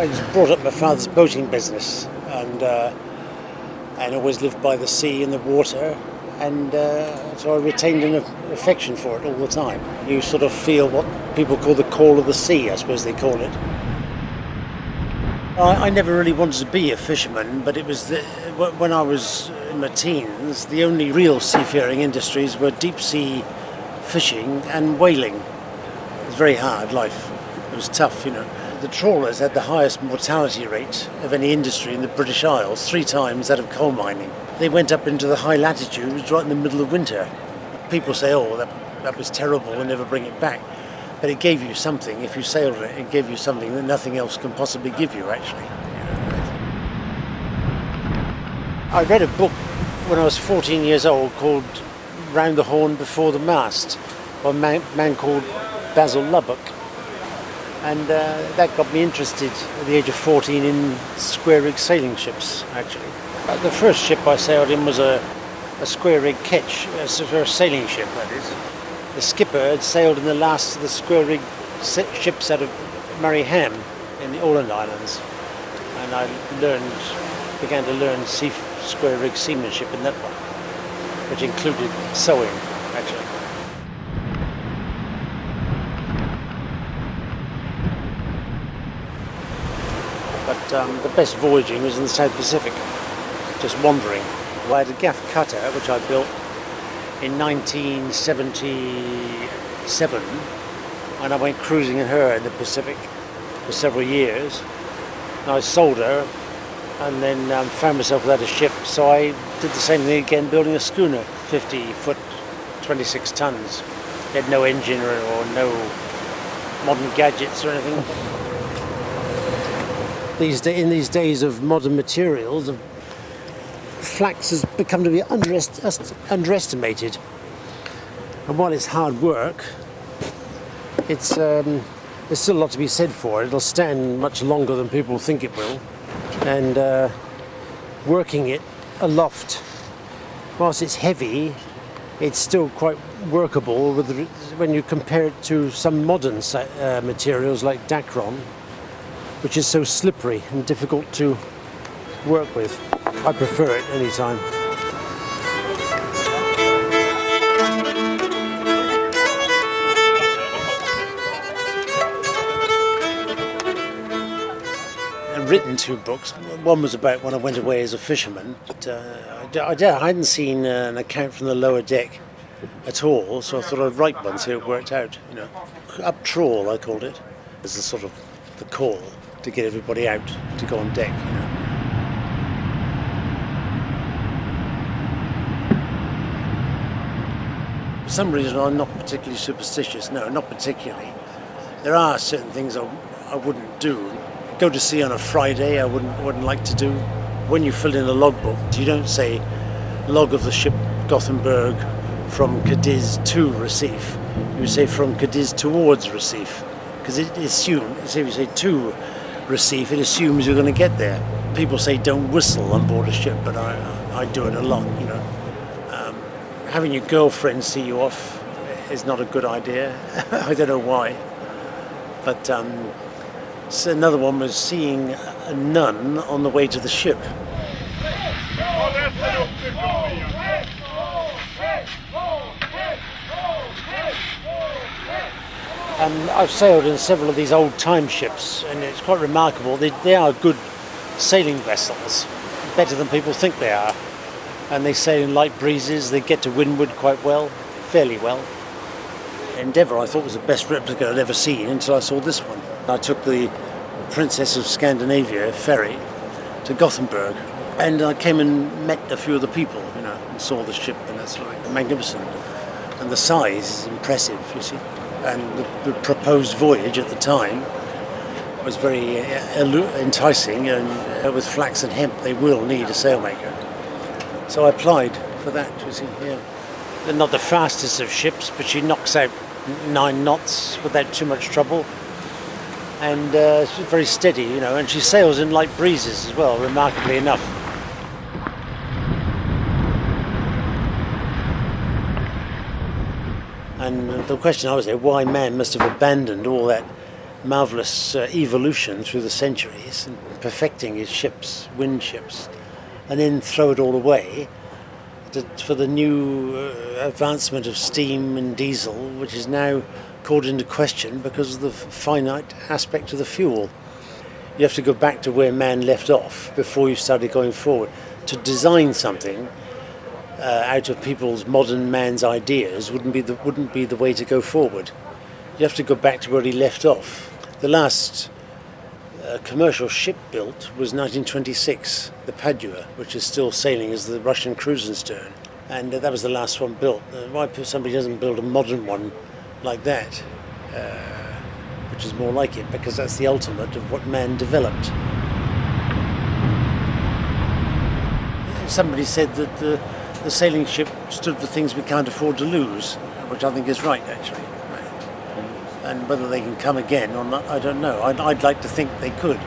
I was brought up in my father's boating business, and always lived by the sea and the water, and so I retained an affection for it all the time. You sort of feel what people call the call of the sea, I suppose they call it. I never really wanted to be a fisherman, but it was when I was in my teens, the only real seafaring industries were deep sea fishing and whaling. It was very hard life. It was tough, you know. The trawlers had the highest mortality rate of any industry in the British Isles, 3 times that of coal mining. They went up into the high latitudes right in the middle of winter. People say, oh, that was terrible, we'll never bring it back. But it gave you something. If you sailed it, it gave you something that nothing else can possibly give you, actually. I read a book when I was 14 years old called Round the Horn Before the Mast by a man called Basil Lubbock. And that got me interested at the age of 14 in square rig sailing ships, actually. The first ship I sailed in was a square rig ketch, a sailing ship, that is. The skipper had sailed in the last of the square rig ships out of Mariehamn in the Åland Islands. And I began to learn square rig seamanship in that one, which included sewing, actually. But the best voyaging was in the South Pacific, just wandering. I had a gaff cutter, which I built in 1977, and I went cruising in her in the Pacific for several years. And I sold her, and then found myself without a ship, so I did the same thing again, building a schooner, 50 foot, 26 tons. It had no engine or no modern gadgets or anything. In these days of modern materials, flax has become to be underestimated. And while it's hard work, there's still a lot to be said for it. It'll stand much longer than people think it will. And working it aloft, whilst it's heavy, it's still quite workable when you compare it to some modern materials like Dacron, which is so slippery and difficult to work with. I prefer it any time. I've written 2 books. One was about when I went away as a fisherman. But, I hadn't seen an account from the lower deck at all, so I thought I'd write one so it worked out. You know, up trawl I called it, as the sort of the call to get everybody out to go on deck. You know. For some reason I'm not particularly superstitious. No, not particularly. There are certain things I wouldn't do. Go to sea on a Friday I wouldn't like to do. When you fill in a logbook, you don't say log of the ship Gothenburg from Cadiz to Recife. You say from Cadiz towards Recife, because it assumes, if you say to Recife, it assumes you're going to get there. People say don't whistle on board a ship, but I do it a lot, you know. Having your girlfriend see you off is not a good idea. I don't know why. But so another one was seeing a nun on the way to the ship. And I've sailed in several of these old time ships, and it's quite remarkable. They are good sailing vessels, better than people think they are. And they sail in light breezes, they get to windward quite well, fairly well. Endeavour I thought was the best replica I'd ever seen until I saw this one. I took the Princess of Scandinavia ferry to Gothenburg, and I came and met a few of the people, you know, and saw the ship, and that's like magnificent. And the size is impressive, you see. And the proposed voyage at the time was very enticing, and with flax and hemp they will need a sailmaker. So I applied for that, you see, yeah. They're not the fastest of ships, but she knocks out 9 knots without too much trouble. And she's very steady, you know, and she sails in light breezes as well, remarkably enough. And the question I was there, why man must have abandoned all that marvellous evolution through the centuries and perfecting his ships, wind ships, and then throw it all away for the new advancement of steam and diesel, which is now called into question because of the finite aspect of the fuel. You have to go back to where man left off before you started going forward. To design something out of people's modern man's ideas wouldn't be the way to go forward. You have to go back to where he left off. The last commercial ship built was 1926, the Padua, which is still sailing as the Russian Krusenstern, and that was the last one built. Why somebody doesn't build a modern one like that, which is more like it, because that's the ultimate of what man developed. Somebody said that the sailing ship stood for things we can't afford to lose, which I think is right, actually. And whether they can come again or not, I don't know. I'd like to think they could.